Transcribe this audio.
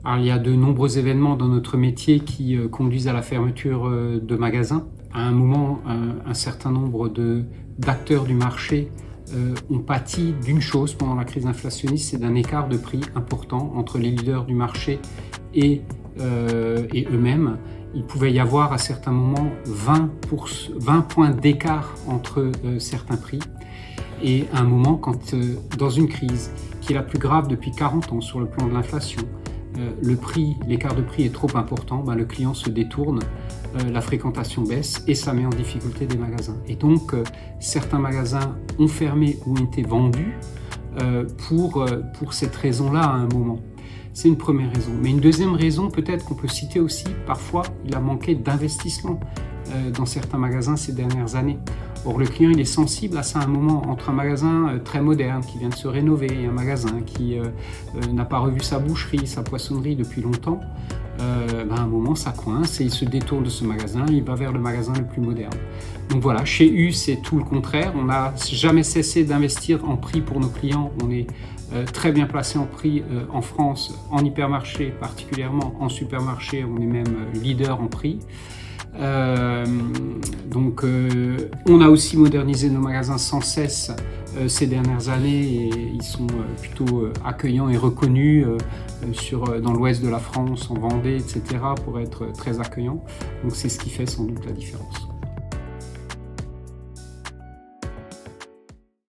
Alors, il y a de nombreux événements dans notre métier qui conduisent à la fermeture de magasins. À un moment, un certain nombre d'acteurs du marché ont pâti d'une chose pendant la crise inflationniste, c'est d'un écart de prix important entre les leaders du marché et eux-mêmes. Il pouvait y avoir à certains moments 20 points d'écart entre certains prix. Et à un moment, quand dans une crise qui est la plus grave depuis 40 ans sur le plan de l'inflation, l'écart de prix est trop important, le client se détourne, la fréquentation baisse et ça met en difficulté des magasins. Et donc, certains magasins ont fermé ou ont été vendus pour cette raison-là à un moment. C'est une première raison. Mais une deuxième raison, peut-être qu'on peut citer aussi, parfois, il a manqué d'investissement dans certains magasins ces dernières années. Or, le client, il est sensible à ça à un moment entre un magasin très moderne qui vient de se rénover et un magasin qui n'a pas revu sa boucherie, sa poissonnerie depuis longtemps. À un moment, ça coince et il se détourne de ce magasin, il va vers le magasin le plus moderne. Donc voilà, chez U, c'est tout le contraire. On n'a jamais cessé d'investir en prix pour nos clients. On est très bien placé en prix en France, en hypermarché particulièrement, en supermarché, on est même leader en prix. On a aussi modernisé nos magasins sans cesse ces dernières années et ils sont plutôt accueillants et reconnus dans l'ouest de la France, en Vendée, etc. pour être très accueillants. Donc c'est ce qui fait sans doute la différence.